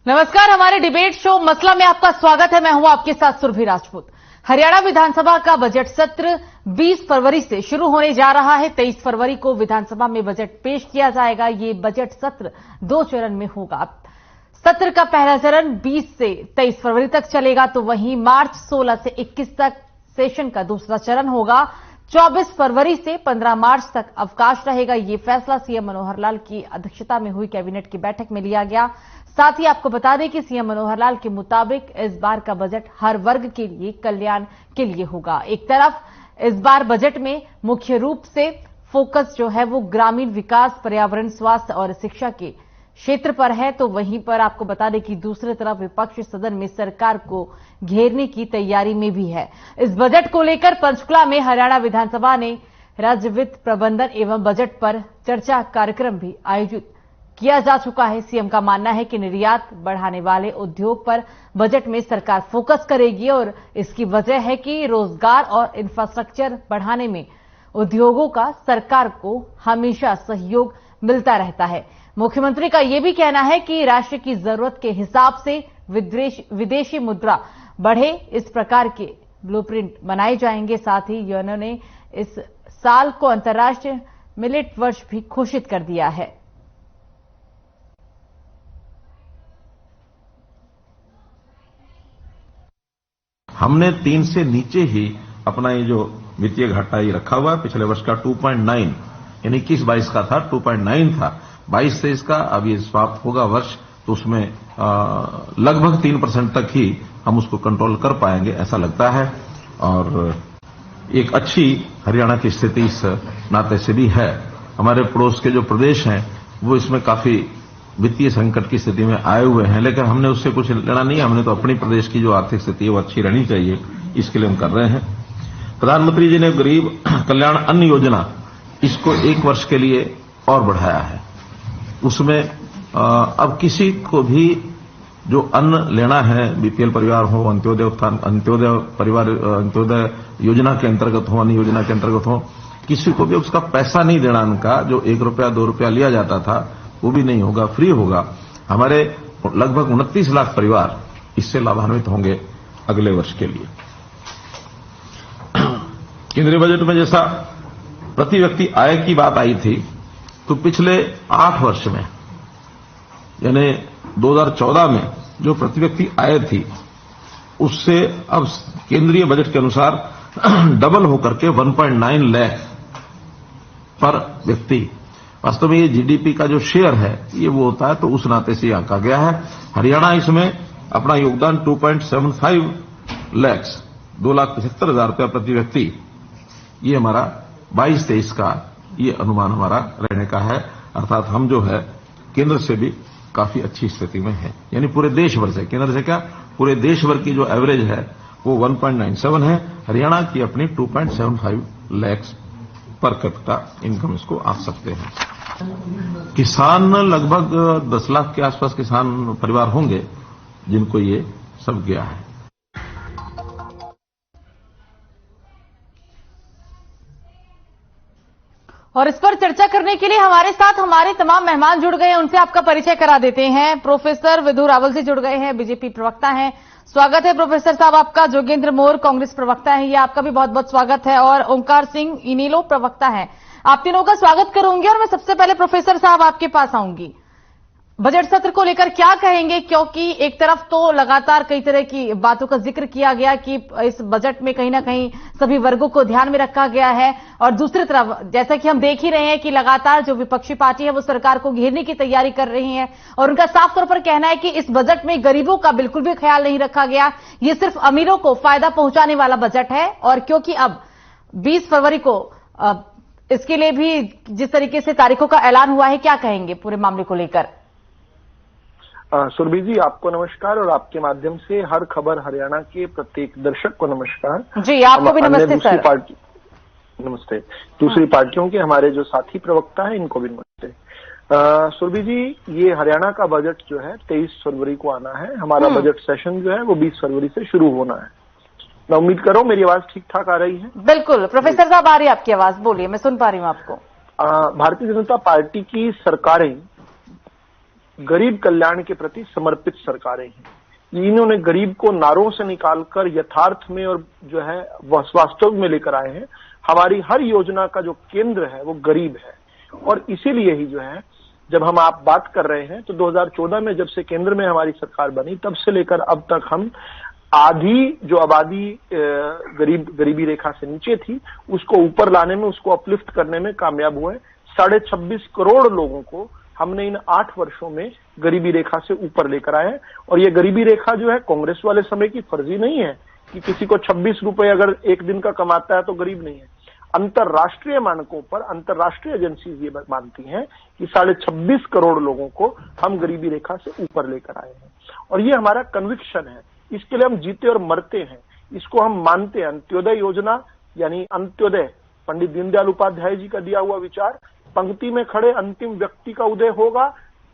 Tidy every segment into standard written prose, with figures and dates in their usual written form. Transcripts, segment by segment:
नमस्कार, हमारे debate show मसला में आपका स्वागत है। मैं हूं आपके साथ सुरभि राजपूत। हरियाणा विधानसभा का बजट सत्र 20 फरवरी से शुरू होने जा रहा है। 23 फरवरी को विधानसभा में बजट पेश किया जाएगा। ये बजट सत्र 2 चरण में होगा। सत्र का पहला चरण 20 से 23 फरवरी तक चलेगा, तो वहीं मार्च 16 से 21 तक सेशन का दूसरा चरण होगा। 24 फरवरी से 15 मार्च तक अवकाश रहेगा। ये फैसला सीएम मनोहर लाल की अध्यक्षता में हुई कैबिनेट की बैठक में लिया गया। साथ ही आपको बता दें कि सीएम मनोहर लाल के मुताबिक इस बार का बजट हर वर्ग के लिए कल्याण के लिए होगा। एक तरफ इस बार बजट में मुख्य रूप से फोकस जो है वो ग्रामीण विकास, पर्यावरण, स्वास्थ्य और शिक्षा के क्षेत्र पर है, तो वहीं पर आपको बता दें कि दूसरी तरफ विपक्ष सदन में सरकार को घेरने की तैयारी में भी है। इस बजट को लेकर पंचकुला में हरियाणा विधानसभा ने राज्य वित्त प्रबंधन एवं बजट पर चर्चा कार्यक्रम भी आयोजित किया जा चुका है। सीएम का मानना है कि निर्यात बढ़ाने वाले उद्योग पर बजट में सरकार फोकस करेगी और इसकी वजह है कि रोजगार और इंफ्रास्ट्रक्चर बढ़ाने में उद्योगों का सरकार को हमेशा सहयोग मिलता रहता है। मुख्यमंत्री का यह भी कहना है कि राष्ट्र की जरूरत के हिसाब से विदेशी मुद्रा बढ़े, इस प्रकार के ब्लूप्रिंट बनाए जाएंगे। साथ ही यूएनओ ने इस साल को अंतर्राष्ट्रीय मिलेट वर्ष भी घोषित कर दिया है। हमने 3 से नीचे ही अपना ये जो वित्तीय घाटा ये रखा हुआ है। पिछले वर्ष का 2.9 यानी 21-22 का था, 2.9 था। 22 से इसका अब ये समाप्त होगा वर्ष, तो उसमें लगभग 3% तक ही हम उसको कंट्रोल कर पाएंगे ऐसा लगता है। और एक अच्छी हरियाणा की स्थिति इस नाते से भी है। हमारे पड़ोस के जो प्रदेश हैं वो इसमें काफी वित्तीय संकट की स्थिति में आए हुए हैं, लेकिन हमने उससे कुछ लेना नहीं है। हमने तो अपनी प्रदेश की जो आर्थिक स्थिति है वो अच्छी रहनी चाहिए, इसके लिए हम कर रहे हैं। प्रधानमंत्री जी ने गरीब कल्याण अन्न योजना इसको 1 वर्ष के लिए और बढ़ाया है। उसमें अब किसी को भी जो अन्न लेना है, बीपीएल परिवार हो, अंत्योदय उत्थान, अंत्योदय परिवार, अंत्योदय योजना के अंतर्गत हो, अन्न योजना के अंतर्गत हो, किसी को भी उसका पैसा नहीं देना। अन्न का जो 1 रुपया 2 रुपया लिया जाता था वो भी नहीं होगा, फ्री होगा। हमारे लगभग 29 लाख परिवार इससे लाभान्वित होंगे अगले वर्ष के लिए। केंद्रीय बजट में जैसा प्रति व्यक्ति आय की बात आई थी, तो पिछले 8 वर्ष में यानी 2014 में जो प्रति व्यक्ति आय थी उससे अब केंद्रीय बजट के अनुसार डबल होकर के 1.9 लाख पर व्यक्ति। वास्तव में ये जीडीपी का जो शेयर है ये वो होता है, तो उस नाते से आंका गया है। हरियाणा इसमें अपना योगदान 2.75 लाख, 2,75,000 रुपया प्रति व्यक्ति, ये हमारा 22-23 का ये अनुमान हमारा रहने का है। अर्थात हम जो है केंद्र से भी काफी अच्छी स्थिति में है, यानी पूरे देश भर से, केंद्र से क्या पूरे देश भर की जो एवरेज है वो 1.97 है। हरियाणा की अपनी 2.75 लाख पर कैपिटा इनकम इसको आप सकते हैं। किसान लगभग 10 लाख के आसपास किसान परिवार होंगे जिनको ये सब गया है। और इस पर चर्चा करने के लिए हमारे साथ हमारे तमाम मेहमान जुड़ गए हैं। उनसे आपका परिचय करा देते हैं। प्रोफेसर विधु रावल जी जुड़ गए हैं, बीजेपी प्रवक्ता हैं। स्वागत है प्रोफेसर साहब आपका। जोगेंद्र मोर कांग्रेस प्रवक्ता है, ये आपका भी बहुत बहुत स्वागत है। और ओंकार सिंह इनेलो प्रवक्ता है। आप तीनों का स्वागत करूंगी। और मैं सबसे पहले प्रोफेसर साहब आपके पास आऊंगी। बजट सत्र को लेकर क्या कहेंगे, क्योंकि एक तरफ तो लगातार कई तरह की बातों का जिक्र किया गया कि इस बजट में कहीं ना कहीं सभी वर्गों को ध्यान में रखा गया है, और दूसरी तरफ जैसा कि हम देख ही रहे हैं कि लगातार जो विपक्षी पार्टी है वो सरकार को घेरने की तैयारी कर रही है, और उनका साफ तौर पर कहना है कि इस बजट में गरीबों का बिल्कुल भी ख्याल नहीं रखा गया, ये सिर्फ अमीरों को फायदा पहुंचाने वाला बजट है। और क्योंकि अब 20 फरवरी को इसके लिए भी जिस तरीके से तारीखों का ऐलान हुआ है, क्या कहेंगे पूरे मामले को लेकर? सुरभि जी, आपको नमस्कार, और आपके माध्यम से हर खबर हरियाणा के प्रत्येक दर्शक को नमस्कार जी। आपको भी नमस्ते सर। नमस्ते। दूसरी पार्टियों के हमारे जो साथी प्रवक्ता है इनको भी नमस्ते। सुरभि जी, ये हरियाणा का बजट जो है 23 फरवरी को आना है। हमारा बजट सेशन जो है वो 20 फरवरी से शुरू होना है। मैं उम्मीद कर रहा हूँ मेरी आवाज ठीक ठाक आ रही है। बिल्कुल प्रोफेसर साहब, आ रही है आपकी आवाज, बोलिए, मैं सुन पा रही हूँ आपको। भारतीय जनता पार्टी की सरकारें गरीब कल्याण के प्रति समर्पित सरकारें हैं। इन्होंने गरीब को नारों से निकालकर यथार्थ में और जो है वास्तव में लेकर आए हैं। हमारी हर योजना का जो केंद्र है वो गरीब है, और इसीलिए ही जो है जब हम आप बात कर रहे हैं तो 2014 में जब से केंद्र में हमारी सरकार बनी तब से लेकर अब तक हम आधी जो आबादी गरीबी रेखा से नीचे थी उसको ऊपर लाने में, उसको अपलिफ्ट करने में कामयाब हुए। 26.5 करोड़ लोगों को हमने इन 8 वर्षों में गरीबी रेखा से ऊपर लेकर आए हैं। और ये गरीबी रेखा जो है कांग्रेस वाले समय की फर्जी नहीं है कि किसी को 26 रुपए अगर एक दिन का कमाता है तो गरीब नहीं है। अंतरराष्ट्रीय मानकों पर अंतरराष्ट्रीय एजेंसीज ये मानती हैं कि 26.5 करोड़ लोगों को हम गरीबी रेखा से ऊपर लेकर आए हैं, और ये हमारा कन्विक्शन है। इसके लिए हम जीते और मरते हैं, इसको हम मानते हैं। अंत्योदय योजना यानी अंत्योदय पंडित दीनदयाल उपाध्याय जी का दिया हुआ विचार, पंक्ति में खड़े अंतिम व्यक्ति का उदय होगा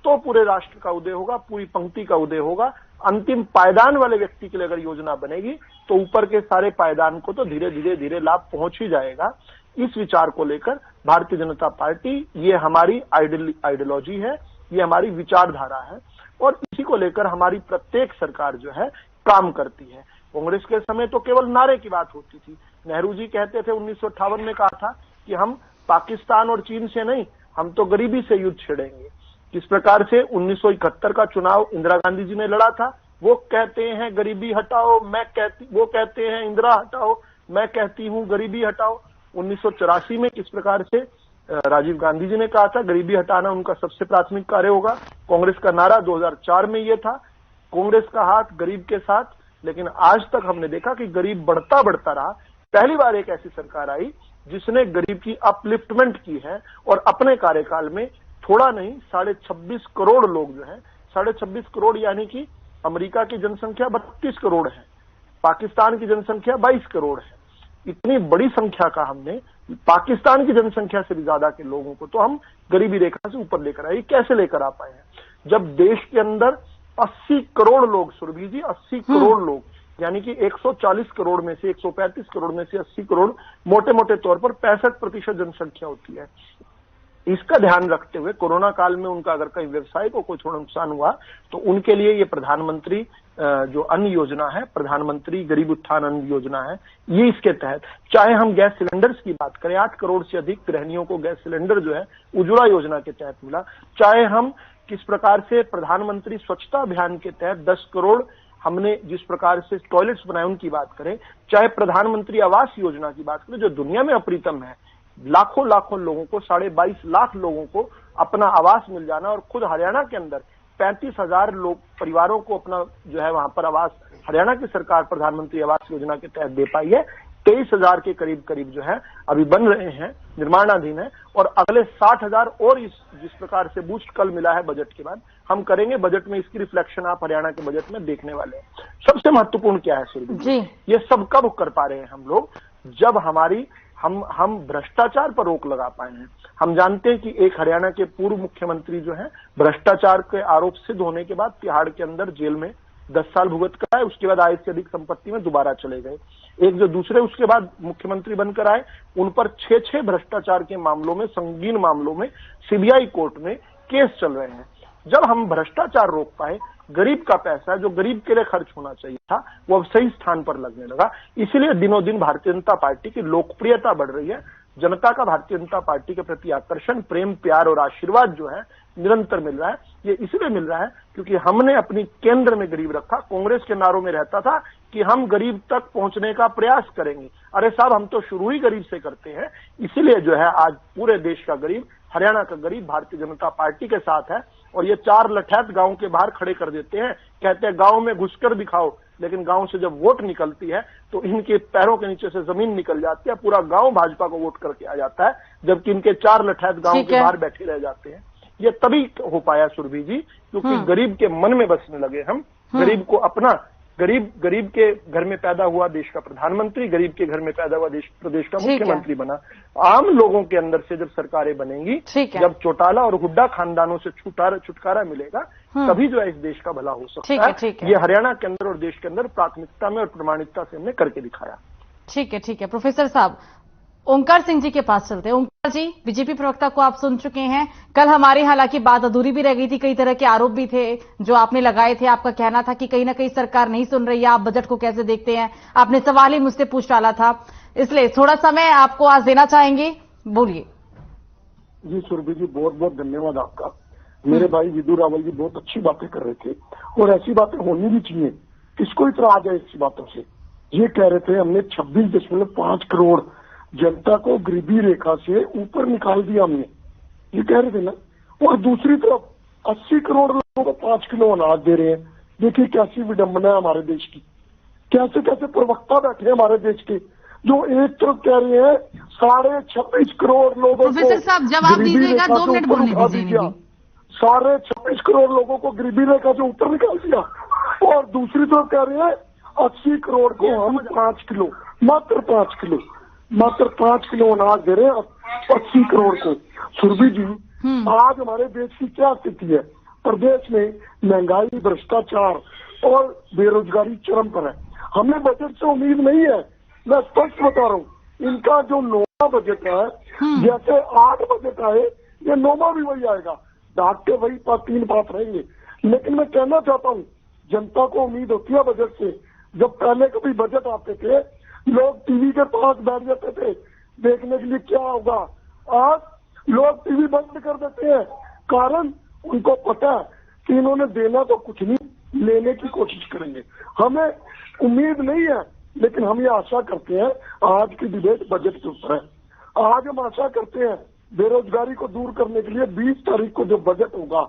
तो पूरे राष्ट्र का उदय होगा, पूरी पंक्ति का उदय होगा। अंतिम पायदान वाले व्यक्ति के लिए अगर योजना बनेगी तो ऊपर के सारे पायदान को तो धीरे धीरे लाभ पहुंच ही जाएगा। इस विचार को लेकर भारतीय जनता पार्टी, ये हमारी आइडियोलॉजी है, ये हमारी विचारधारा है, और इसी को लेकर हमारी प्रत्येक सरकार जो है काम करती है। कांग्रेस के समय तो केवल नारे की बात होती थी। नेहरू जी कहते थे 1958 में कहा था कि हम पाकिस्तान और चीन से नहीं, हम तो गरीबी से युद्ध छेड़ेंगे। किस प्रकार से 1971 का चुनाव इंदिरा गांधी जी ने लड़ा था, वो कहते हैं गरीबी हटाओ, वो कहते हैं इंदिरा हटाओ, मैं कहती हूं गरीबी हटाओ। 1984 में किस प्रकार से राजीव गांधी जी ने कहा था गरीबी हटाना उनका सबसे प्राथमिक कार्य होगा। कांग्रेस का नारा 2004 में ये था, कांग्रेस का हाथ गरीब के साथ। लेकिन आज तक हमने देखा कि गरीब बढ़ता रहा। पहली बार एक ऐसी सरकार आई जिसने गरीब की अपलिफ्टमेंट की है, और अपने कार्यकाल में थोड़ा नहीं 26.5 करोड़ लोग जो है, 26.5 करोड़ यानी कि अमेरिका की जनसंख्या 32 करोड़ है, पाकिस्तान की जनसंख्या 22 करोड़ है। इतनी बड़ी संख्या का हमने पाकिस्तान की जनसंख्या से भी ज्यादा के लोगों को तो हम गरीबी रेखा से ऊपर लेकर आए। कैसे लेकर आ पाए हैं? जब देश के अंदर 80 करोड़ लोग, सुरभि जी 80 करोड़ लोग, यानी कि 140 करोड़ में से 135 करोड़ में से 80 करोड़ मोटे मोटे तौर पर 65% जनसंख्या होती है। इसका ध्यान रखते हुए कोरोना काल में उनका अगर कहीं व्यवसाय को कोई थोड़ा नुकसान हुआ तो उनके लिए ये प्रधानमंत्री जो अन्न योजना है, प्रधानमंत्री गरीब उत्थान अन्न योजना है, ये इसके तहत, चाहे हम गैस सिलेंडर्स की बात करें, 8 करोड़ से अधिक गृहिणियों को गैस सिलेंडर जो है उज्ज्वला योजना के तहत मिला, चाहे हम किस प्रकार से प्रधानमंत्री स्वच्छता अभियान के तहत 10 करोड़ हमने जिस प्रकार से टॉयलेट्स बनाए उनकी बात करें, चाहे प्रधानमंत्री आवास योजना की बात करें जो दुनिया में अप्रीतम है, लाखों लोगों को, 22.5 लाख लोगों को अपना आवास मिल जाना, और खुद हरियाणा के अंदर 35,000 लोग परिवारों को अपना जो है वहां पर आवास हरियाणा की सरकार प्रधानमंत्री आवास योजना के तहत दे पाई है। 23,000 के करीब जो है अभी बन रहे हैं, निर्माणाधीन है, और अगले 60,000 और इस जिस प्रकार से बूस्ट कल मिला है बजट के बाद हम करेंगे। बजट में इसकी रिफ्लेक्शन आप हरियाणा के बजट में देखने वाले हैं। सबसे महत्वपूर्ण क्या है सुरभि जी, ये सब कब कर पा रहे हैं हम लोग, जब हमारी हम भ्रष्टाचार पर रोक लगा पाए हैं। हम जानते हैं कि एक हरियाणा के पूर्व मुख्यमंत्री जो है भ्रष्टाचार के आरोप सिद्ध होने के बाद तिहाड़ के अंदर जेल में 10 साल भुगत कर आए, उसके बाद आय से अधिक संपत्ति में दोबारा चले गए। एक जो दूसरे उसके बाद मुख्यमंत्री बनकर आए, उन पर 6 भ्रष्टाचार के मामलों में, संगीन मामलों में सीबीआई कोर्ट में केस चल रहे हैं। जब हम भ्रष्टाचार रोक पाए, गरीब का पैसा जो गरीब के लिए खर्च होना चाहिए था वो अब सही स्थान पर लगने लगा। इसीलिए दिनों दिन भारतीय जनता पार्टी की लोकप्रियता बढ़ रही है। जनता का भारतीय जनता पार्टी के प्रति आकर्षण, प्रेम, प्यार और आशीर्वाद जो है निरंतर मिल रहा है। ये इसलिए मिल रहा है क्योंकि हमने अपनी केंद्र में गरीब रखा। कांग्रेस के नारों में रहता था कि हम गरीब तक पहुंचने का प्रयास करेंगे। अरे साहब, हम तो शुरू ही गरीब से करते हैं। इसीलिए जो है आज पूरे देश का गरीब, हरियाणा का गरीब भारतीय जनता पार्टी के साथ है। और ये 4 लठैत गांव के बाहर खड़े कर देते हैं, कहते हैं गांव में घुसकर दिखाओ, लेकिन गांव से जब वोट निकलती है तो इनके पैरों के नीचे से जमीन निकल जाती है, पूरा गांव भाजपा को वोट करके आ जाता है, जबकि इनके 4 लठैत गांव के बाहर बैठे रह जाते हैं। ये तभी हो पाया सुरभि जी क्योंकि गरीब के मन में बसने लगे हम। गरीब को अपना, गरीब के घर में पैदा हुआ देश का प्रधानमंत्री, गरीब के घर में पैदा हुआ प्रदेश का मुख्यमंत्री बना। आम लोगों के अंदर से जब सरकारें बनेंगी, जब चौटाला और हुड्डा खानदानों से छुटकारा मिलेगा, तभी जो है इस देश का भला हो सकता है। ये हरियाणा के अंदर और देश के अंदर प्राथमिकता में और प्रमाणिकता से हमने करके दिखाया। ठीक है प्रोफेसर साहब, ओंकार सिंह जी के पास चलते हैं। ओंकार जी, बीजेपी प्रवक्ता को आप सुन चुके हैं। कल हमारी हालांकि बात अधूरी भी रह गई थी, कई तरह के आरोप भी थे जो आपने लगाए थे। आपका कहना था कि कहीं ना कहीं सरकार नहीं सुन रही है, आप बजट को कैसे देखते हैं। आपने सवाल ही मुझसे पूछ डाला था, इसलिए थोड़ा समय आपको आज देना चाहेंगे, बोलिए। जी सुरभि जी, बहुत बहुत धन्यवाद आपका। मेरे भाई विदु रावल जी बहुत अच्छी बातें कर रहे थे और ऐसी बातें होनी भी चाहिए। किसको इतना आ जाए ऐसी बातों से। ये कह रहे थे हमने 26.5 करोड़ जनता को गरीबी रेखा से ऊपर निकाल दिया हमने, ये कह रहे थे ना। और दूसरी तरफ 80 करोड़ लोगों को 5 किलो अनाज दे रहे हैं। देखिए कैसी विडंबना है हमारे देश की। कैसे कैसे प्रवक्ता बैठे हैं हमारे देश के, जो एक तरफ कह रहे हैं 26.5 करोड़ लोगों को प्रोफेसर साहब जवाब दीजिएगा, 2 मिनट बोलने दीजिए। 26.5 करोड़ लोगों को गरीबी रेखा से ऊपर निकाल दिया। और दूसरी तरफ कह रहे हैं 80 करोड़ को हम 5 किलो, मात्र 5 किलो अनाज दे रहे हैं 80 करोड़ को। सुरभि जी, आज हमारे देश की क्या स्थिति है। प्रदेश में महंगाई, भ्रष्टाचार और बेरोजगारी चरम पर है। हमें बजट से उम्मीद नहीं है, मैं स्पष्ट बता रहा हूँ। इनका जो 9वां बजट है, जैसे 8 बजट आए, ये 9वां भी वही आएगा। डाक के वही 3 बात रहेंगे। लेकिन मैं कहना चाहता हूँ, जनता को उम्मीद होती है बजट से। जब पहले कभी बजट आते थे, लोग टीवी के पास बैठ जाते थे देखने के लिए क्या होगा। आज लोग टीवी बंद कर देते हैं, कारण उनको पता है कि इन्होंने देना तो कुछ नहीं, लेने की कोशिश करेंगे। हमें उम्मीद नहीं है, लेकिन हम ये आशा करते हैं। आज की डिबेट बजट के ऊपर है। आज हम आशा करते हैं बेरोजगारी को दूर करने के लिए 20 तारीख को जो बजट होगा,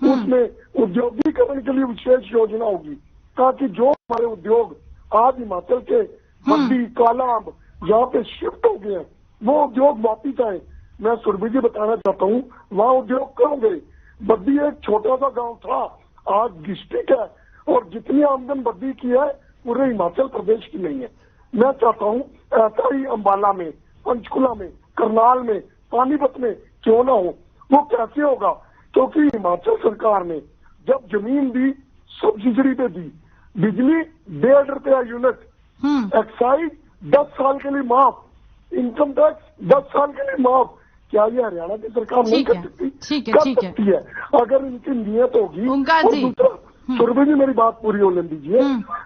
उसमें उद्योगीकरण के लिए विशेष योजना होगी, ताकि जो हमारे उद्योग आज हिमाचल के बद्दी, कालाअंब यहाँ पे शिफ्ट हो गए हैं, वो उद्योग वापिस आए। मैं सुरभि जी बताना चाहता हूँ, वहाँ उद्योग कहाँ गए। बद्दी एक छोटा सा गांव था, आज डिस्ट्रिक्ट है, और जितनी आमदन बद्दी की है पूरे हिमाचल प्रदेश की नहीं है। मैं चाहता हूँ ऐसा ही अंबाला में, पंचकुला में, करनाल में, पानीपत में क्यों ना हो। वो कैसे होगा, क्योंकि हिमाचल सरकार ने जब जमीन दी सब्सिडी पे दी, बिजली 1.5 रुपया यूनिट, एक्साइज 10 साल के लिए माफ, इनकम टैक्स 10 साल के लिए माफ। क्या ये हरियाणा की सरकार नहीं कर सकती? कर सकती है अगर इनकी नीयत होगी। और दूसरा, सुरभि जी मेरी बात पूरी होने दीजिए।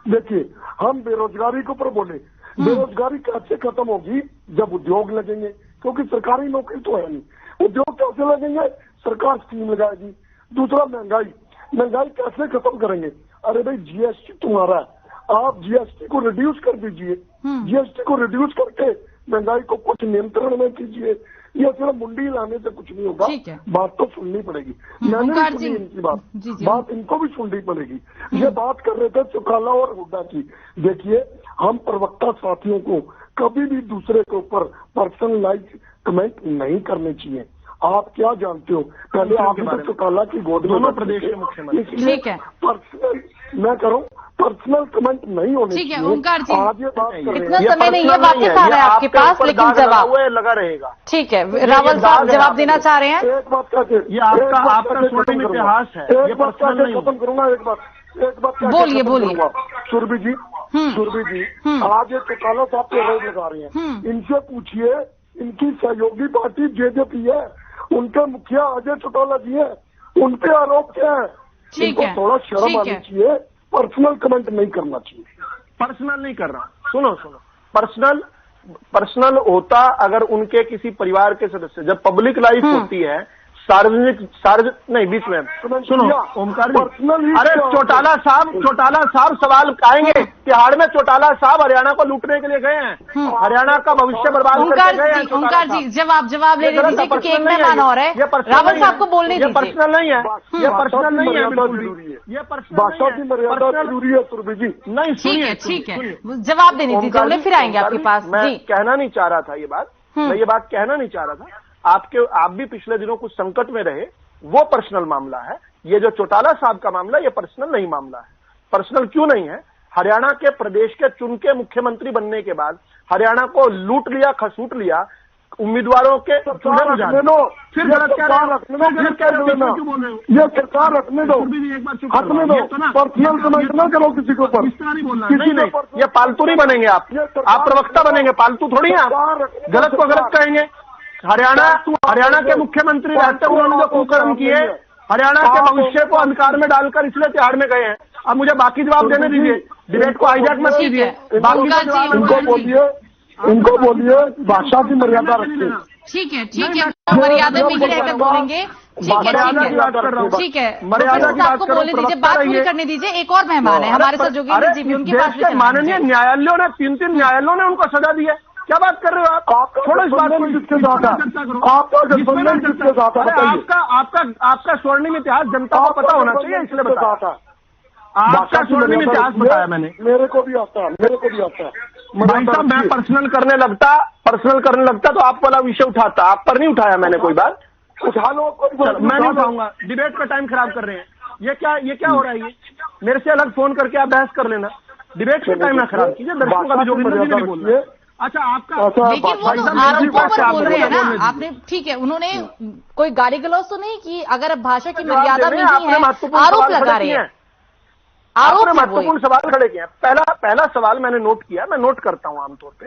देखिए, हम बेरोजगारी के ऊपर बोले, बेरोजगारी कैसे खत्म होगी, जब उद्योग लगेंगे, क्योंकि सरकारी नौकरी तो है नहीं। उद्योग कैसे लगेंगे, सरकार स्कीम लगाएगी। दूसरा, महंगाई कैसे खत्म करेंगे। अरे भाई, जीएसटी तुम्हारा है, आप जीएसटी को रिड्यूस कर दीजिए। जीएसटी को रिड्यूस करके महंगाई को कुछ नियंत्रण में कीजिए। ये सिर्फ मुंडी लाने से कुछ नहीं होगा, बात तो सुननी पड़ेगी। मैंने भी सुनी इनकी बात इनको भी सुननी पड़ेगी। ये बात कर रहे थे चौटाला और हुड्डा की। देखिए, हम प्रवक्ता साथियों को कभी भी दूसरे के ऊपर पर्सनलाइज कमेंट नहीं करने चाहिए। आप क्या जानते हो, पहले आप चौटाला की गोद में प्रदेश के मुख्यमंत्री, इसलिए पर्सनल मैं करूं, पर्सनल कमेंट नहीं होने चाहिए। ओंकार जी, आज ये बात कर इतना समय नहीं है, वापस आ रहे हैं आपके पास, लेकिन जवाब लगा रहेगा। ठीक है, रावल साहब जवाब देना चाह रहे हैं। एक बात कहते, ये आपका स्वर्णिम इतिहास है। एक बात खत्म करूंगा। एक बात बोलिए। सुरभि जी, आज ये चौटाला साहब पे रोक लगा रहे हैं। इनसे पूछिए, इनकी सहयोगी पार्टी जेजेपी है, उनके मुखिया अजय चौटाला जी है, उनपे आरोप क्या है। ठीक है, थोड़ा शर्म आनी चाहिए, पर्सनल कमेंट नहीं करना चाहिए। पर्सनल नहीं कर रहा, सुनो, पर्सनल होता अगर उनके किसी परिवार के सदस्य, जब पब्लिक लाइफ होती है, सार्वजनिक नहीं, बीच में सुनो ओमकार जी, अरे चौटाला साहब सवाल आएंगे। तिहाड़ में चौटाला साहब हरियाणा को लूटने के लिए गए हैं, हरियाणा का भविष्य बर्बाद करके गए हैं। ओंकार जी जवाब ले लीजिए, क्योंकि एक मेहमान और है, रावल साहब को बोलने दीजिए। ये पर्सनल नहीं है, ये पर्सनल नहीं है, ये भाषा की मर्यादा जरूरी है सुरभि जी। नहीं, ठीक है, जवाब देने दीजिए, फिर आएंगे आपके पास। मैं कहना नहीं चाह रहा था ये बात, मैं ये बात कहना नहीं चाह रहा था। आप भी पिछले दिनों कुछ संकट में रहे, वो पर्सनल मामला है। ये जो चौटाला साहब का मामला, ये पर्सनल नहीं मामला है। पर्सनल क्यों नहीं है? हरियाणा के प्रदेश के चुन के मुख्यमंत्री बनने के बाद हरियाणा को लूट लिया, खसूट लिया, उम्मीदवारों के चूल्हे बुझा दो। फिर गलत कह रहे हो, फिर कह रहे हो, ये सरकार रखने दो, हटने दो, पर्सनल कमेंट ना करो किसी के ऊपर। नहीं, ये पालतू नहीं बनेंगे आप प्रवक्ता बनेंगे, पालतू थोड़ी हैं आप। गलत को गलत कहेंगे। हरियाणा के मुख्यमंत्री रहते हुए उन्होंने जो कुकर्म किए, हरियाणा के भविष्य को अंधकार में डालकर इसलिए तिहाड़ में गए हैं। अब मुझे बाकी जवाब देने दीजिए, डिबेट को हाईजैक मत कीजिए। बाकी का जवाब इनको बोलिए भाषा की मर्यादा रखिए। ठीक है, मर्यादा में ही रहकर बोलेंगे। ठीक है, मर्यादा आपको बोलने दीजिए, बात पूरी करने दीजिए। एक और मेहमान है हमारे साथ जोगेंद्र जी भी, उनके पास भी माननीय न्यायालयों ने 3 न्यायालयों ने उनको सजा दी है। क्या बात कर रहे हो आप? थोड़ा इस बात को किसके साथ आपका स्वर्णिम इतिहास जनता को पता होना चाहिए, इसलिए बताया। आपका स्वर्णिम इतिहास बताया मैंने। मेरे को भी आता है। भाई साहब, मैं पर्सनल करने लगता तो आप वाला विषय उठाता, आप पर नहीं उठाया मैंने कोई बात। उठा लो, मैं नहीं उठाऊंगा। डिबेट का टाइम खराब कर रहे हैं। ये क्या हो रहा है? ये मेरे से अलग फोन करके आप बहस कर लेना। डिबेट का टाइम ना खराब कीजिए। दर्शकों का भी जोगेंद्र जी ने बोल रहे हैं। अच्छा, आपका लेकिन वो तो आरोपों पर बोल रहे हैं ना आपने। ठीक है, उन्होंने कोई गाली गलौज तो नहीं की। अगर भाषा की मर्यादा में नहीं है, आरोप लगा रहे हैं। आपने महत्वपूर्ण सवाल खड़े किए हैं। पहला सवाल मैंने नोट किया, मैं नोट करता हूं आमतौर पे।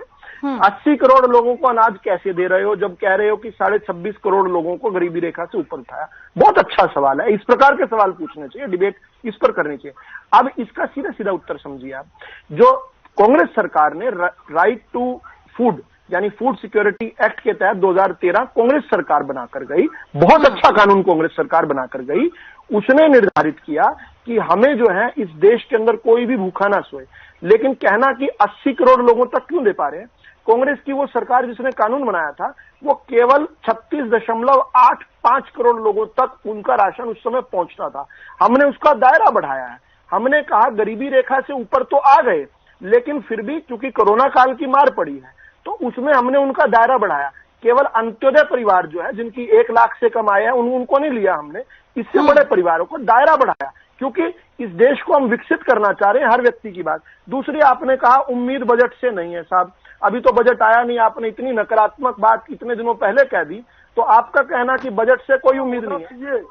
80 करोड़ लोगों को अनाज कैसे दे रहे हो जब कह रहे हो कि 26.5 करोड़ लोगों को गरीबी रेखा से ऊपर उठाया? बहुत अच्छा सवाल है। इस प्रकार के सवाल पूछने चाहिए, डिबेट इस पर करनी चाहिए। अब इसका सीधा सीधा उत्तर समझिए आप। जो कांग्रेस सरकार ने राइट टू फूड यानी फूड सिक्योरिटी एक्ट के तहत 2013 कांग्रेस सरकार बनाकर गई, बहुत अच्छा कानून कांग्रेस सरकार बनाकर गई। उसने निर्धारित किया कि हमें जो है इस देश के अंदर कोई भी भूखा ना सोए। लेकिन कहना कि 80 करोड़ लोगों तक क्यों दे पा रहे हैं? कांग्रेस की वो सरकार जिसने कानून बनाया था वो केवल 36.85 करोड़ लोगों तक उनका राशन उस समय पहुंचता था। हमने उसका दायरा बढ़ाया है। हमने कहा गरीबी रेखा से ऊपर तो आ गए, लेकिन फिर भी चूंकि कोरोना काल की मार पड़ी है तो उसमें हमने उनका दायरा बढ़ाया। केवल अंत्योदय परिवार जो है जिनकी 1 लाख से कम आय है उनको नहीं लिया हमने। इससे बड़े परिवारों को दायरा बढ़ाया, क्योंकि इस देश को हम विकसित करना चाह रहे हैं, हर व्यक्ति की बात। दूसरी, आपने कहा उम्मीद बजट से नहीं है। साहब, अभी तो बजट आया नहीं, आपने इतनी नकारात्मक बात इतने दिनों पहले कह दी, तो आपका कहना कि बजट से कोई उम्मीद नहीं है।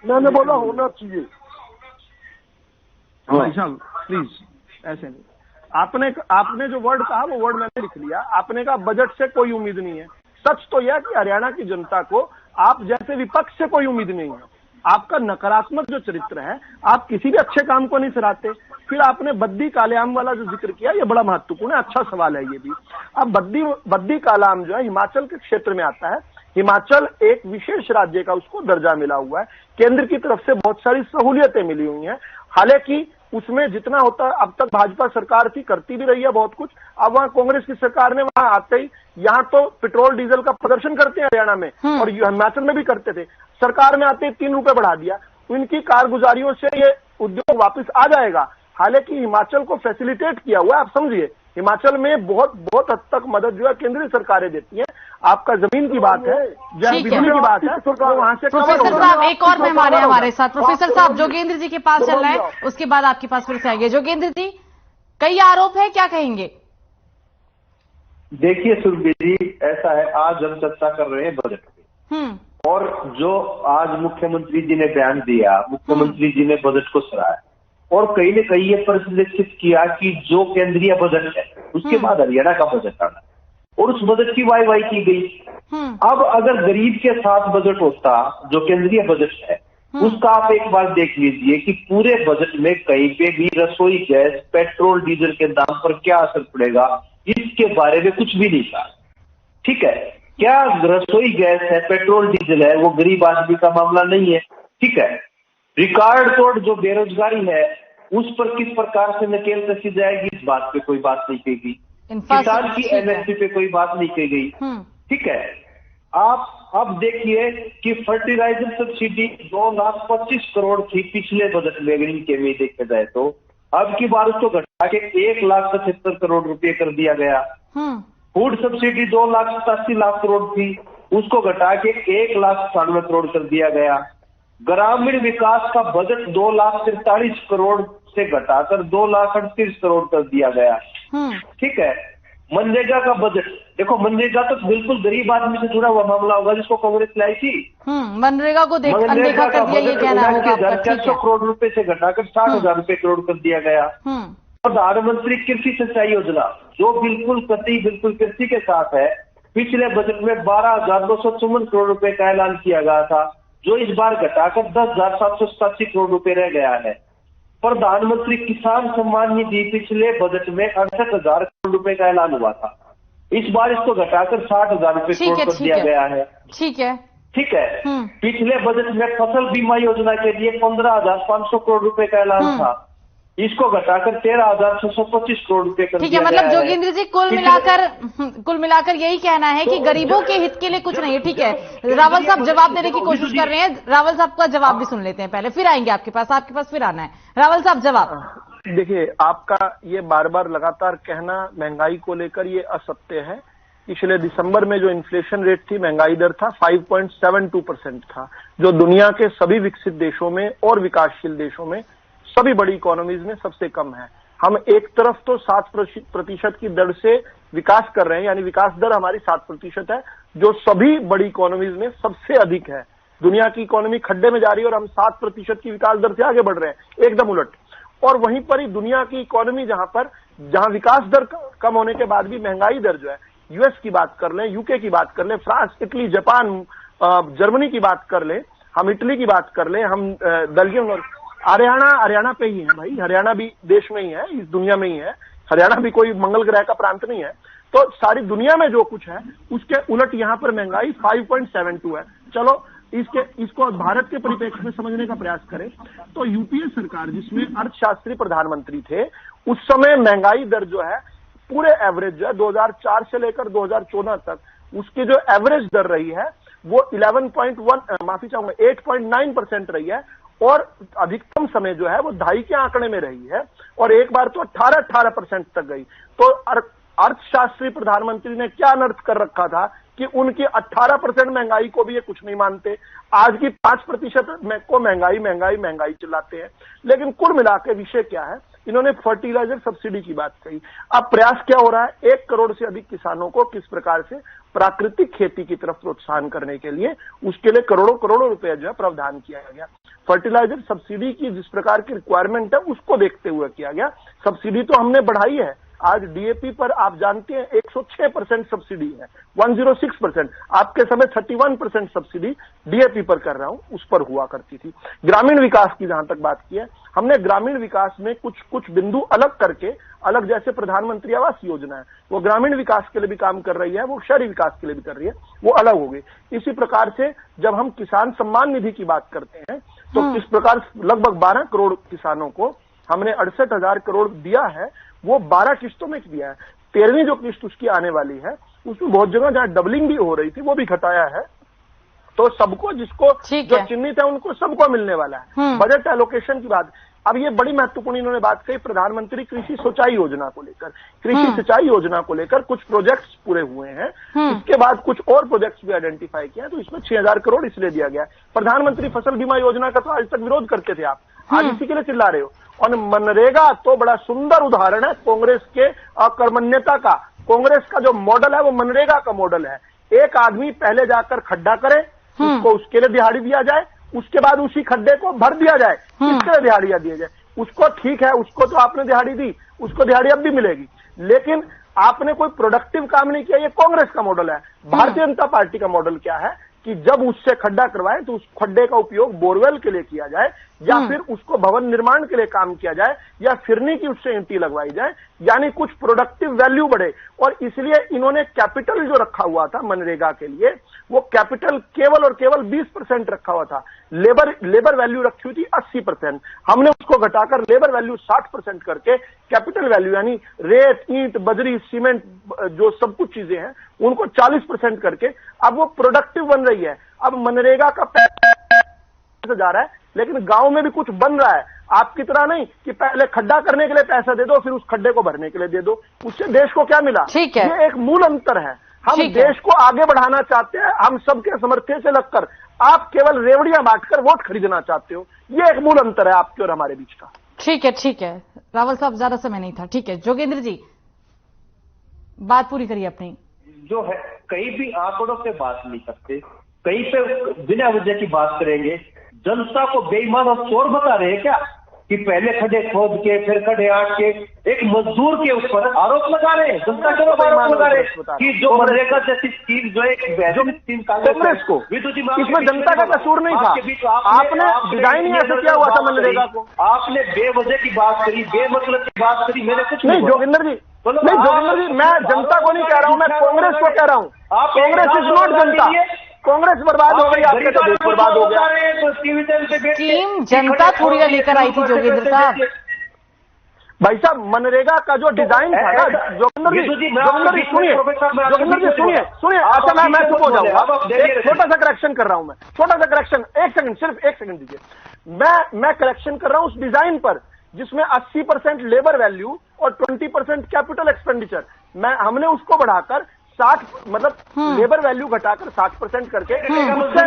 मैंने बोला होना चाहिए। भाई साहब प्लीज ऐसे नहीं। आपने जो वर्ड कहा वो वर्ड मैंने लिख लिया। आपने कहा बजट से कोई उम्मीद नहीं है। सच तो यह कि हरियाणा की जनता को आप जैसे विपक्ष से कोई उम्मीद नहीं है। आपका नकारात्मक जो चरित्र है, आप किसी भी अच्छे काम को नहीं सराहते। फिर आपने बद्दी कालाम वाला जो जिक्र किया, ये बड़ा महत्वपूर्ण है, अच्छा सवाल है ये भी। अब बद्दी कालाम जो है हिमाचल के क्षेत्र में आता है। हिमाचल एक विशेष राज्य का उसको दर्जा मिला हुआ है। केंद्र की तरफ से बहुत सारी सहूलियतें मिली हुई हैं। हालांकि उसमें जितना होता है अब तक भाजपा सरकार थी, करती भी रही है बहुत कुछ। अब वहां कांग्रेस की सरकार ने वहां आते ही यहाँ तो पेट्रोल डीजल का प्रदर्शन करते हैं हरियाणा में, और हिमाचल में भी करते थे। सरकार में आते ही 3 रुपए बढ़ा दिया। उनकी कारगुजारियों से ये उद्योग वापस आ जाएगा। हालांकि हिमाचल को फैसिलिटेट किया हुआ है। आप समझिए, हिमाचल में बहुत हद तक मदद जो है केंद्रीय सरकारें देती हैं। आपका जमीन की बात है, बिजली की बात है, तो वहां से प्रोफेसर साहब एक और मेहमान है हमारे साथ। प्रोफेसर साहब, जोगेंद्र जी के पास चल रहा है, उसके बाद आपके पास फिर से आएंगे। जोगेंद्र जी, कई आरोप है, क्या कहेंगे? देखिए सुरभि जी, ऐसा है, आज हम चर्चा कर रहे हैं बजट पे, और जो आज मुख्यमंत्री जी ने बयान दिया, मुख्यमंत्री जी ने बजट को सराहा और कहीं न कहीं ये परिलक्षित किया कि जो केंद्रीय बजट है उसके बाद हरियाणा का बजट आना, और उस बजट की वाई की गई। अब अगर गरीब के साथ बजट होता जो केंद्रीय बजट है, उसका आप एक बार देख लीजिए कि पूरे बजट में कहीं पे भी रसोई गैस, पेट्रोल डीजल के दाम पर क्या असर पड़ेगा, इसके बारे में कुछ भी नहीं था। ठीक है, क्या रसोई गैस है, पेट्रोल डीजल है, वो गरीब आदमी का मामला नहीं है। ठीक है, रिकॉर्ड तोड़ जो बेरोजगारी है उस पर किस प्रकार से नकेल कसी जाएगी, इस बात पे कोई बात नहीं की गई। किसान की एमएसपी पे कोई बात नहीं की गई। ठीक है, आप अब देखिए कि फर्टिलाइजर सब्सिडी 2,25,00,000 करोड़ थी पिछले बजट में, अगर इनके में देखा जाए तो अब की बार उसको घटा के 1,75,00,000 करोड़ रुपए कर दिया गया। फूड सब्सिडी 2,87,00,000 करोड़ थी, उसको घटा के 1,97,000 करोड़ कर दिया गया। ग्रामीण विकास का बजट 2,43,00,000 करोड़ से घटाकर 2,38,00,000 करोड़ कर दिया गया। ठीक है, मनरेगा का बजट देखो, मनरेगा तो बिल्कुल गरीब आदमी से जुड़ा हुआ मामला होगा जिसको कांग्रेस लाई थी। मनरेगा को अनदेखा कर दिया, ये कहना होगा आपका। 400 करोड़ रुपए से घटाकर 60,000 रुपए करोड़ कर दिया गया। प्रधानमंत्री कृषि सिंचाई योजना जो बिल्कुल कृषि के साथ है, पिछले बजट में 12,254 करोड़ रुपए का ऐलान किया गया था, जो इस बार घटाकर 10,787 करोड़ रुपए रह गया है। प्रधानमंत्री किसान सम्मान निधि पिछले बजट में 68,000 करोड़ रुपए का ऐलान हुआ था, इस बार इसको घटाकर 60,000 रुपए करोड़ कर दिया गया है। ठीक है। पिछले बजट में फसल बीमा योजना के लिए 15,500 करोड़ रुपए का ऐलान था, इसको घटाकर 13,625 करोड़ रुपए कर ठीक है। मतलब जोगेंद्र जी कुल मिलाकर यही कहना है कि गरीबों के हित के लिए कुछ नहीं है। ठीक है, रावल साहब जवाब देने की कोशिश कर रहे हैं। रावल साहब का जवाब भी सुन लेते हैं पहले, फिर आएंगे आपके पास फिर आना है। रावल साहब जवाब। देखिए, आपका ये बार बार लगातार कहना महंगाई को लेकर ये असत्य है। पिछले दिसंबर में जो इन्फ्लेशन रेट थी, महंगाई दर था 5.72% था, जो दुनिया के सभी विकसित देशों में और विकासशील देशों में, सभी बड़ी इकोनॉमीज में सबसे कम है। हम एक तरफ तो 7% की दर से विकास कर रहे हैं, यानी विकास दर हमारी 7% है, जो सभी बड़ी इकोनॉमीज में सबसे अधिक है। दुनिया की इकोनॉमी खड्डे में जा रही है और हम 7% की विकास दर से आगे बढ़ रहे हैं, एकदम उलट। और वहीं पर ही दुनिया की इकोनॉमी जहां विकास दर कम होने के बाद भी महंगाई दर जो है, यूएस की बात कर लें, यूके की बात कर लें, फ्रांस, इटली, जापान, जर्मनी की बात कर लें, हम इटली की बात कर लें, हम बेल्जियम और हरियाणा पे ही है भाई। हरियाणा भी देश में ही है, इस दुनिया में ही है। हरियाणा भी कोई मंगल ग्रह का प्रांत नहीं है। तो सारी दुनिया में जो कुछ है उसके उलट यहाँ पर महंगाई 5.72 है। चलो इसको भारत के परिप्रेक्ष्य में समझने का प्रयास करें तो यूपीए सरकार, जिसमें अर्थशास्त्री प्रधानमंत्री थे, उस समय महंगाई दर जो है पूरे एवरेज जो है 2004 से लेकर 2014 तक उसकी जो एवरेज दर रही है वो 8.9% रही है, और अधिकतम समय जो है वो 2.5 के आंकड़े में रही है, और एक बार तो 18% तक गई। तो अर्थशास्त्री प्रधानमंत्री ने क्या अनर्थ कर रखा था कि उनकी 18% महंगाई को भी ये कुछ नहीं मानते। आज की 5% को महंगाई चिल्लाते हैं। लेकिन कुल मिला के विषय क्या है, इन्होंने फर्टिलाइजर सब्सिडी की बात कही। अब प्रयास क्या हो रहा है, 1 करोड़ से अधिक किसानों को किस प्रकार से प्राकृतिक खेती की तरफ प्रोत्साहन करने के लिए, उसके लिए करोड़ों रुपए जो है प्रावधान किया गया। फर्टिलाइजर सब्सिडी की जिस प्रकार की रिक्वायरमेंट है उसको देखते हुए किया गया। सब्सिडी तो हमने बढ़ाई है। आज डीएपी पर आप जानते हैं 106% सब्सिडी है, 106%। आपके समय 31% सब्सिडी डीएपी पर कर रहा हूं, उस पर हुआ करती थी। ग्रामीण विकास की जहां तक बात की है, हमने ग्रामीण विकास में कुछ बिंदु अलग करके, जैसे प्रधानमंत्री आवास योजना है, वो ग्रामीण विकास के लिए भी काम कर रही है, वो शहरी विकास के लिए भी कर रही है, वो अलग हो गई। इसी प्रकार से जब हम किसान सम्मान निधि की बात करते हैं तो किस प्रकार लगभग 12 करोड़ किसानों को हमने 68,000 करोड़ दिया है, वो 12 किस्तों में दिया है। 13वीं जो किस्त उसकी आने वाली है उसमें बहुत जगह जहां डबलिंग भी हो रही थी वो भी घटाया है। तो सबको, जिसको जो चिन्हित है उनको सबको मिलने वाला है। बजट एलोकेशन की बात, अब ये बड़ी महत्वपूर्ण इन्होंने बात कही प्रधानमंत्री कृषि सिंचाई योजना को लेकर। कृषि सिंचाई योजना को लेकर कुछ प्रोजेक्ट्स पूरे हुए हैं, इसके बाद कुछ और प्रोजेक्ट्स भी आइडेंटिफाई किए हैं, तो इसमें 6,000 करोड़ इसलिए दिया गया। प्रधानमंत्री फसल बीमा योजना का तो आज तक विरोध करते थे आप, आज इसी के लिए चिल्ला रहे हो। और मनरेगा तो बड़ा सुंदर उदाहरण है कांग्रेस के अकर्मण्यता का। कांग्रेस का जो मॉडल है वो मनरेगा का मॉडल है। एक आदमी पहले जाकर खड्डा करे, उसको उसके लिए दिहाड़ी दिया जाए, उसके बाद उसी खड्डे को भर दिया जाए, इसके लिए दिहाड़ियां दी जाए। उसको ठीक है, उसको तो आपने दिहाड़ी दी, उसको दिहाड़ी अब भी मिलेगी, लेकिन आपने कोई प्रोडक्टिव काम नहीं किया। ये कांग्रेस का मॉडल है। भारतीय जनता पार्टी का मॉडल क्या है कि जब उससे खड्डा करवाए तो उस खड्डे का उपयोग बोरवेल के लिए किया जाए, या फिर उसको भवन निर्माण के लिए काम किया जाए, या फिरनी की उससे ईंटी लगवाई जाए, यानी कुछ प्रोडक्टिव वैल्यू बढ़े। और इसलिए इन्होंने कैपिटल जो रखा हुआ था मनरेगा के लिए, वो कैपिटल केवल और केवल 20% रखा हुआ था। लेबर वैल्यू रखी हुई थी 80%, हमने उसको घटाकर लेबर वैल्यू 60% करके कैपिटल वैल्यू यानी रेत, ईंट, बजरी, सीमेंट, जो सब कुछ चीजें हैं उनको 40% करके अब वो प्रोडक्टिव बन रही है। अब मनरेगा का पैसा जा रहा है, लेकिन गांव में भी कुछ बन रहा है। आपकी तरह नहीं कि पहले खड्डा करने के लिए पैसा दे दो फिर उस खड्डे को भरने के लिए दे दो, उससे देश को क्या मिला। ठीक है, ये एक मूल अंतर है। हम देश को आगे बढ़ाना चाहते हैं, हम सबके समर्थन से लगकर, आप केवल रेवड़ियां बांटकर वोट खरीदना चाहते हो। ये एक मूल अंतर है आपके और हमारे बीच का। ठीक है, ठीक है रावल साहब, ज्यादा समय नहीं था। ठीक है जोगेंद्र जी। बात पूरी करिए अपनी। जो है कहीं भी आंकड़ों पे बात नहीं करते, कहीं पे बिना वजह की बात करेंगे। जनता को बेईमान और चोर बता रहे हैं क्या कि पहले खड्डे खोद के फिर खड्डे आट के एक मजदूर के ऊपर आरोप लगा रहे हैं। जनता के ऊपर आरोप लगा रहे हैं कि जो मनरेगा जैसी स्कीम जो एक स्कीम कांग्रेस को, इसमें जनता का कसूर नहीं था। आपने डिजाइन ही ऐसे किया हुआ था मनरेगा को। आपने बेवजह की बात करी, बेमतलब की बात करी। मैंने कुछ नहीं जोगिंदर जी, नहीं जोगिंदर जी, मैं जनता को नहीं कह रहा हूं, मैं कांग्रेस को कह रहा हूं। कांग्रेस इज नॉट जनता। कांग्रेस बर्बाद हो गई, आपका तो देश बर्बाद हो गया। स्कीम जनता थोड़ी ना लेकर आई थी जोगिंदर साहब। भाई साहब मनरेगा का जो डिजाइन था ना, जोगिंदर जी सुनिए, जोगिंदर जी सुनिए। अच्छा मैं चुप हो जाऊंगा, एक छोटा सा करेक्शन कर रहा हूं मैं, छोटा सा करेक्शन, एक सेकंड, सिर्फ एक सेकंड दीजिए। मैं करेक्शन कर रहा हूं उस डिजाइन पर जिसमें 80% लेबर वैल्यू और 20% कैपिटल एक्सपेंडिचर, हमने उसको बढ़ाकर 60, मतलब लेबर वैल्यू घटाकर 60% करके,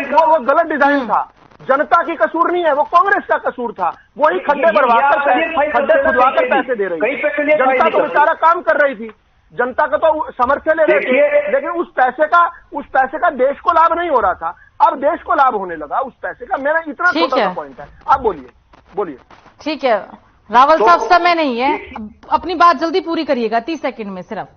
वो गलत डिजाइन था। जनता की कसूर नहीं है, वो कांग्रेस का कसूर था। वही खड्डे खड्डे खुदवाकर पैसे दे रही थी। जनता तो बेचारा काम कर रही थी, जनता का तो सामर्थ्य ले रहे थे, लेकिन उस पैसे का देश को लाभ नहीं हो रहा था। अब देश को लाभ होने लगा उस पैसे का। मेरा इतना छोटा सा पॉइंट है। आप बोलिए। ठीक है रावल साहब, समय नहीं है, अपनी बात जल्दी पूरी करिएगा, 30 सेकंड में सिर्फ।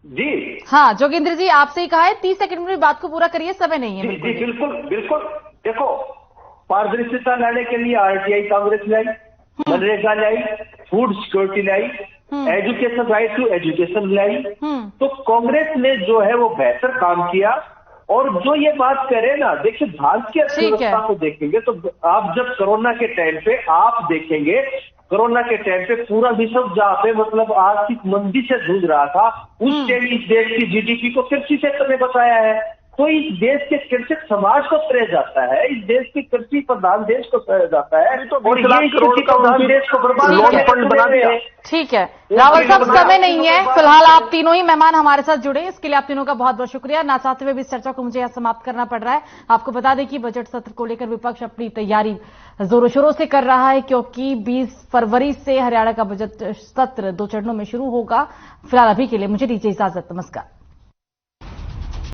जी हाँ जोगिंदर जी, आपसे ही कहा है 30 सेकंड में बात को पूरा करिए, समय नहीं है। जी बिल्कुल। देखो, पारदर्शिता लाने के लिए आरटीआई कांग्रेस लाई, मनरेगा लाई, फूड सिक्योरिटी लाई, एजुकेशन राइट टू एजुकेशन लाई। तो कांग्रेस ने जो है वो बेहतर काम किया। और जो ये बात करें ना, देखिए भारत की अर्थव्यवस्था को देखेंगे तो आप जब कोरोना के टाइम पे आप देखेंगे, कोरोना के टाइम पे पूरा विश्व जहाँ पे मतलब आर्थिक मंदी से जूझ रहा था, उस टाइम इस देश की जीडीपी को कृषि क्षेत्र में बताया है। तो इस देश के कृषक समाज को श्रेय जाता है, इस देश के कृषि प्रधान देश को श्रेय जाता है। और ये कृषि प्रधान देश को बर्बाद बना दिया। ठीक है रावल साहब, समय नहीं है फिलहाल। आप तीनों ही मेहमान हमारे साथ जुड़े, इसके लिए आप तीनों का बहुत बहुत शुक्रिया। ना चाहते हुए भी इस चर्चा को मुझे यहाँ समाप्त करना पड़ रहा है। आपको बता दें कि बजट सत्र को लेकर विपक्ष अपनी तैयारी जोरों शोरों से कर रहा है, क्योंकि 20 फरवरी से हरियाणा का बजट सत्र 2 चरणों में शुरू होगा। फिलहाल अभी के लिए मुझे दीजिए इजाजत, नमस्कार।